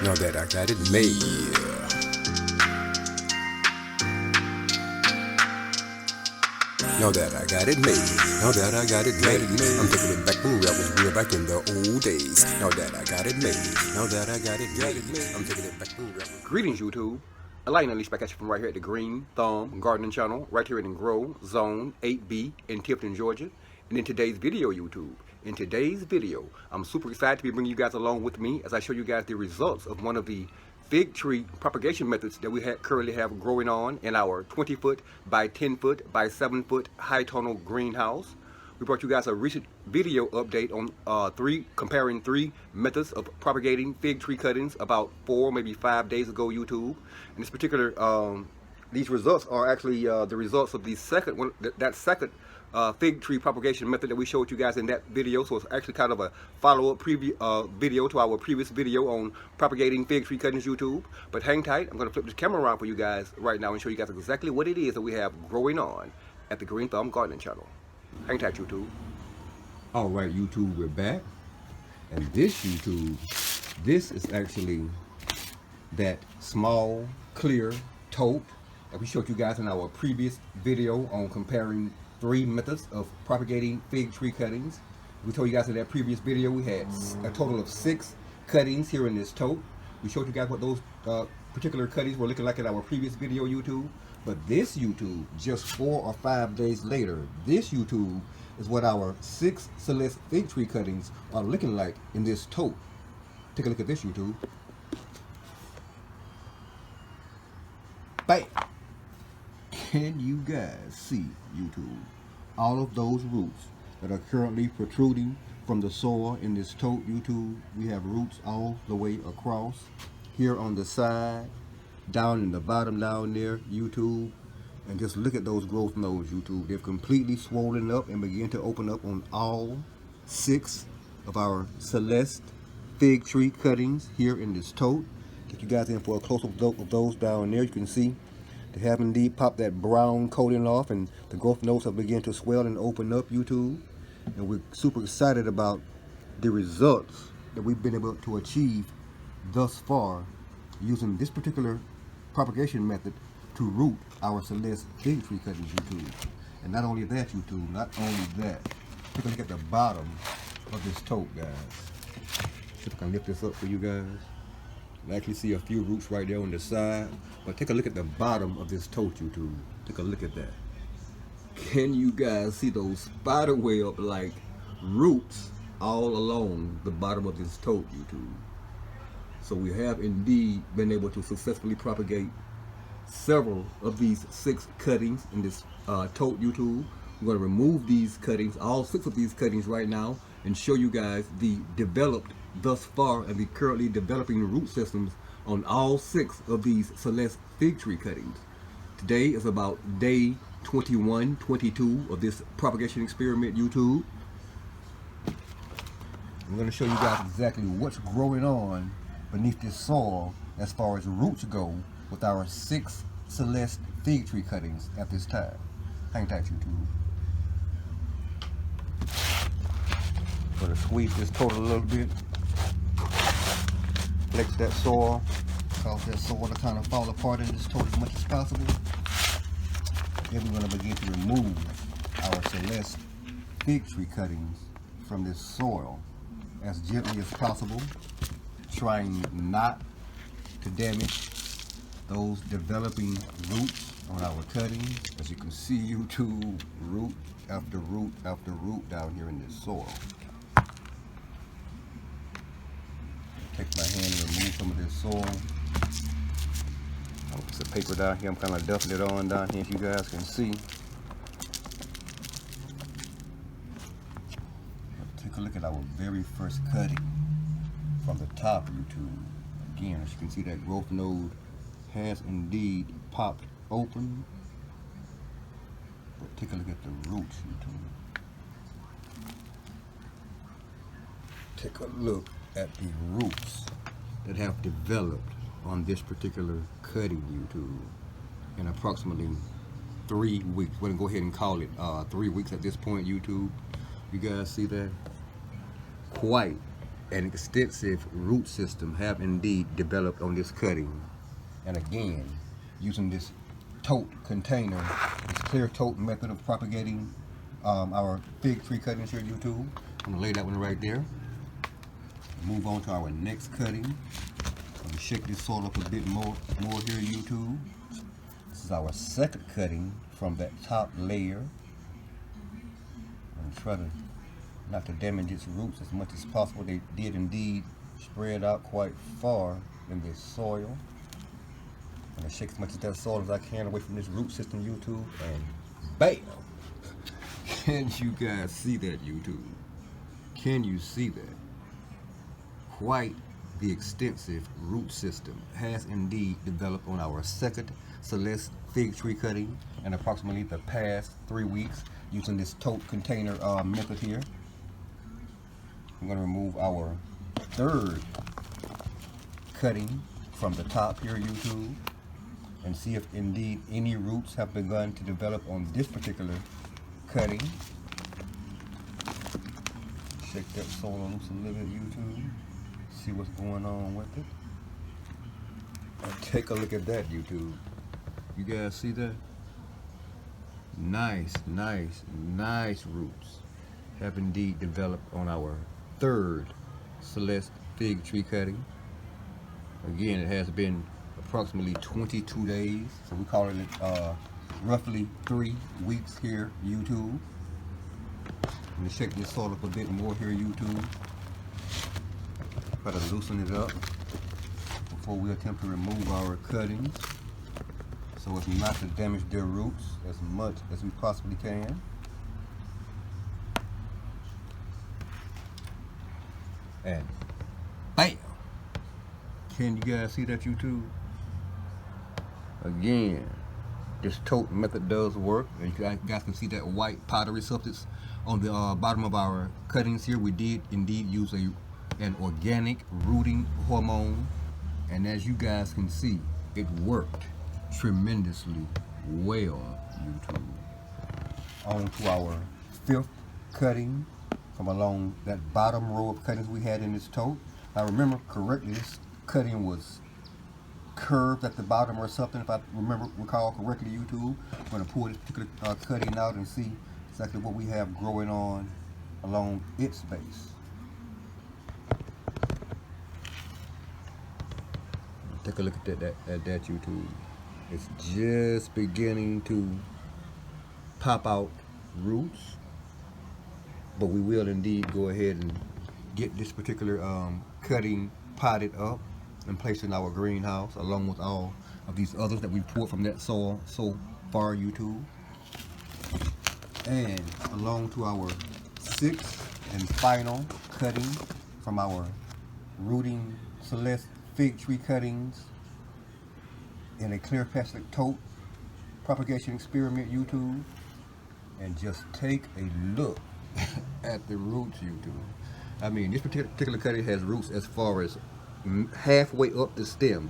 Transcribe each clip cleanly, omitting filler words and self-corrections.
Know that I got it made. Know that I got it made. Know that I got it made. I'm taking it back when rebels real back in the old days. Know that I got it made. Know that I got it made. I'm taking it back when rebels. Greetings, YouTube. Elaine unleashed back at you from right here at the Green Thumb Gardening Channel, right here in Grow Zone 8B in Tifton, Georgia. And in today's video, YouTube, I'm super excited to be bringing you guys along with me as I show you guys the results of one of the fig tree propagation methods that we currently have growing on in our 20-foot by 10-foot by 7-foot high tonal greenhouse. We brought you guys a recent video update on comparing three methods of propagating fig tree cuttings about 4, maybe 5 days ago, YouTube. And this particular, these results are actually the results of the second one, second fig tree propagation method that we showed you guys in that video. So it's actually kind of a follow-up video to our previous video on propagating fig tree cuttings, YouTube. But hang tight, I'm going to flip the camera around for you guys right now and show you guys exactly what it is that we have growing on at the Green Thumb Gardening Channel. Hang tight, YouTube. All right, YouTube, we're back. And this YouTube, this is actually that small, clear tote that we showed you guys in our previous video on comparing three methods of propagating fig tree cuttings. We told you guys in that previous video we had a total of 6 cuttings here in this tote. We showed you guys what those particular cuttings were looking like in our previous video, YouTube. But this YouTube, just 4 or 5 days later, this YouTube is what our 6 Celeste fig tree cuttings are looking like in this tote. Take a look at this, YouTube. Bam! Can you guys see, YouTube, all of those roots that are currently protruding from the soil in this tote, YouTube? We have roots all the way across, here on the side, down in the bottom down there, YouTube. And just look at those growth nodes, YouTube. They've completely swollen up and begin to open up on all 6 of our Celeste fig tree cuttings here in this tote. Get you guys in for a close-up of those down there. You can see they have indeed popped that brown coating off, and the growth nodes have begun to swell and open up, YouTube. And we're super excited about the results that we've been able to achieve thus far using this particular propagation method to root our Celeste fig tree cuttings, YouTube. And not only that, YouTube, not only that, take a look at the bottom of this tote, guys. See if I can lift this up for you guys. You actually see a few roots right there on the side, but take a look at the bottom of this tote, YouTube. Take a look at that. Can you guys see those spider web like roots all along the bottom of this tote, YouTube? So we have indeed been able to successfully propagate several of these 6 cuttings in this tote, YouTube. We're going to remove these cuttings, all 6 of these cuttings right now, and show you guys the developed thus far and the currently developing root systems on all 6 of these Celeste fig tree cuttings. Today is about day 21, 22 of this propagation experiment, YouTube. I'm going to show you guys exactly what's growing on beneath this soil as far as roots go with our 6 Celeste fig tree cuttings at this time. Hang tight, YouTube. I'm going to squeeze this total a little bit. Flex that soil, cause that soil to kind of fall apart in this tote as much as possible. Then we're going to begin to remove our Celeste fig tree cuttings from this soil as gently as possible, trying not to damage those developing roots on our cuttings. As you can see, YouTube, root after root after root down here in this soil. Take my hand and remove some of this soil. I'll put some paper down here. I'm kind of dumping it on down here, if you guys can see. Take a look at our very first cutting from the top, YouTube. Again, as you can see, that growth node has indeed popped open. But take a look at the roots, YouTube. Take a look at the roots that have developed on this particular cutting, YouTube, in approximately 3 weeks. We're gonna go ahead and call it 3 weeks at this point, YouTube. You guys see that? Quite an extensive root system have indeed developed on this cutting. And again, using this tote container, this clear tote method of propagating our fig tree cuttings here at YouTube. I'm gonna lay that one right there. Move on to our next cutting. I'm gonna shake this soil up a bit more here at YouTube. This is our second cutting from that top layer. I'm trying to not to damage its roots as much as possible. They did indeed spread out quite far in this soil. I'm gonna shake as much of that soil as I can away from this root system, YouTube, and bam! Can you guys see that, YouTube? Can you see that? Quite the extensive root system has indeed developed on our second Celeste fig tree cutting in approximately the past 3 weeks using this tote container method here. I'm going to remove our third cutting from the top here, YouTube, and see if indeed any roots have begun to develop on this particular cutting. Shake that soil loose a little bit, YouTube. See what's going on with it. And take a look at that, YouTube. You guys see that? Nice roots have indeed developed on our third Celeste fig tree cutting. Again, it has been approximately 22 days, so we call it roughly 3 weeks here, YouTube. I'm gonna shake this soil up a bit more here, YouTube. Try to loosen it up before we attempt to remove our cuttings, so as not to damage their roots as much as we possibly can. And bam! Can you guys see that, YouTube? Again, this tote method does work, and you guys can see that white powdery substance on the bottom of our cuttings here. We did indeed use an organic rooting hormone, and as you guys can see, it worked tremendously well, YouTube. On to our fifth cutting from along that bottom row of cuttings we had in this tote. I remember correctly, this cutting was curved at the bottom or something, if I recall correctly, YouTube. I'm going to pull this particular cutting out and see exactly what we have growing on along its base. Take a look at that, YouTube. It's just beginning to pop out roots, but we will indeed go ahead and get this particular cutting potted up and placed in our greenhouse, along with all of these others that we pulled from that soil so far, YouTube. And along to our sixth and final cutting from our rooting Celeste fig tree cuttings in a clear plastic tote propagation experiment, YouTube. And just take a look at the roots, YouTube. I mean, this particular cutting has roots as far as halfway up the stem.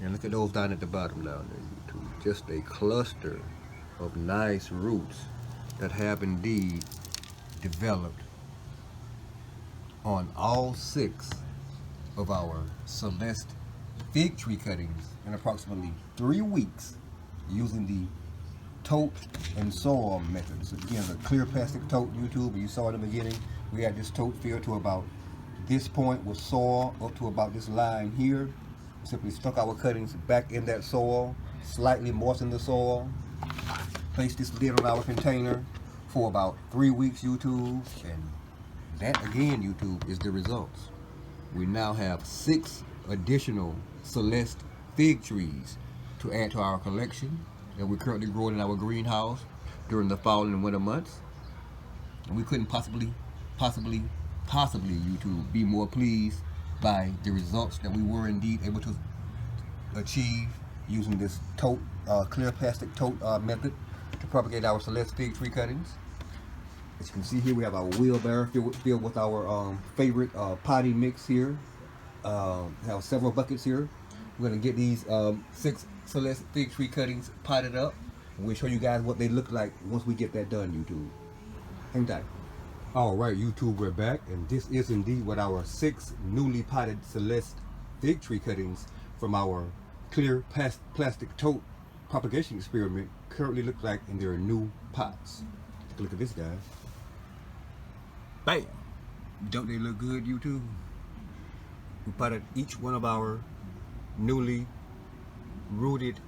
And look at those down at the bottom down there, YouTube. Just a cluster of nice roots that have indeed developed on all 6 of our Celeste fig tree cuttings in approximately 3 weeks using the tote and soil methods. Again, a clear plastic tote, YouTube. You saw in the beginning, we had this tote filled to about this point with soil up to about this line here. Simply stuck our cuttings back in that soil, slightly moistened the soil, placed this lid on our container for about 3 weeks, YouTube, and that again, YouTube, is the results. We now have 6 additional Celeste fig trees to add to our collection that we're currently growing in our greenhouse during the fall and winter months. And we couldn't possibly, YouTube, be more pleased by the results that we were indeed able to achieve using this tote, clear plastic tote method to propagate our Celeste fig tree cuttings. As you can see here, we have our wheelbarrow filled with our favorite potty mix here. Have several buckets here. We're going to get these 6 Celeste fig tree cuttings potted up. And we'll show you guys what they look like once we get that done, YouTube. Hang tight. All right, YouTube, we're back, and this is indeed what our 6 newly potted Celeste fig tree cuttings from our clear plastic tote propagation experiment currently look like in their new pots. Take a look at this, guys. Bam! Don't they look good, YouTube? We potted each one of our newly rooted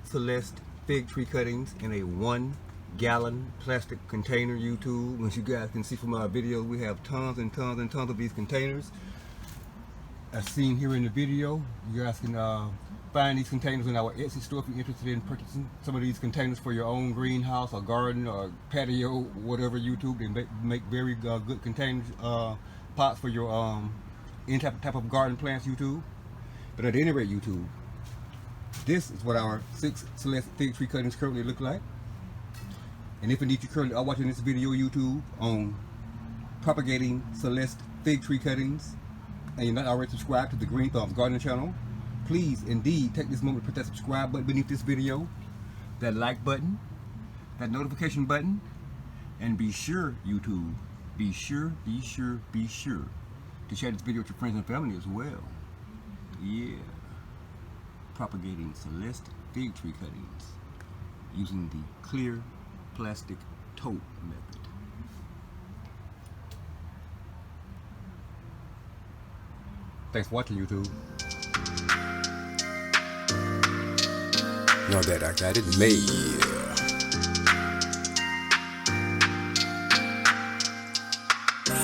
Celeste fig tree cuttings in a 1-gallon plastic container, YouTube. As you guys can see from our videos, we have tons and tons and tons of these containers. As seen here in the video, you guys can find these containers in our Etsy store if you're interested in purchasing some of these containers for your own greenhouse or garden or patio, whatever, YouTube. They make very good containers, pots for your any type of garden plants, YouTube. But at any rate, YouTube, this is what our 6 Celeste fig tree cuttings currently look like. And if indeed you currently are watching this video, YouTube, on propagating Celeste fig tree cuttings, and you're not already subscribed to the Green Thumbs Gardening channel, please indeed take this moment to press that subscribe button beneath this video, that like button, that notification button, and be sure, YouTube, be sure to share this video with your friends and family as well. Yeah. Propagating Celeste fig tree cuttings using the clear plastic tote method. Thanks for watching, YouTube. Now that I got it made.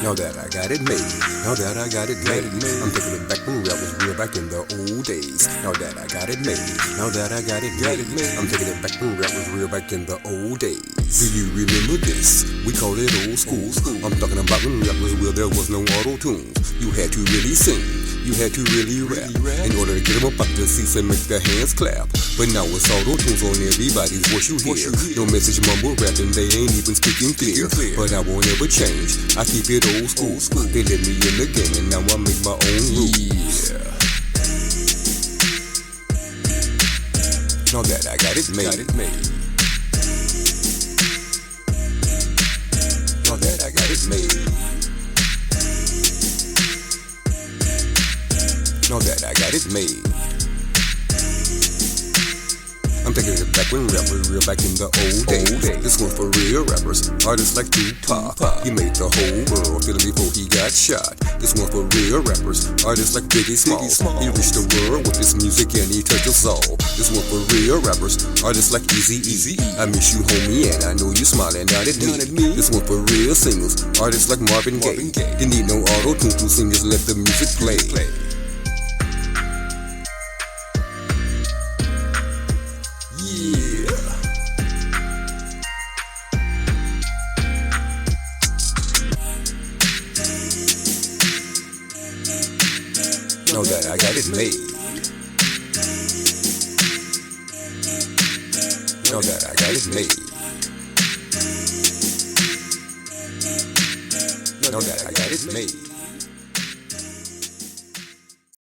Now that I got it made, now that I got it made, I'm taking it back when rap was real back in the old days. Now that I got it made, now that I got it made, I'm taking it back when rap was real back in the old days. Do you remember this? We call it old school. I'm talking about when rap was real, there was no auto-tunes. You had to really sing, you had to really rap in order to get them up out the seats and make their hands clap. But now it's auto-tunes on everybody's voice you hear. No message mumble rapping, they ain't even speaking clear. But I won't ever change, I keep it old school. They let me in the game and now I make my own rules. Yeah. Now that I got it made, now that I got it made, now that I got it made, I'm taking it back when rap was real back in the old days. This one's for real rappers, artists like Tupac. He made the whole world feel before he got shot. This one for real rappers, artists like Biggie Smalls. He reached the world with his music and he touched us all. This one for real rappers, artists like Eazy-E. I miss you, homie, and I know you smiling down at me. This one for real singers, artists like Marvin Gaye. Didn't need no auto-tune to sing, just let the music play. Know that I got it made. Know that I got it made. Know that I got it made.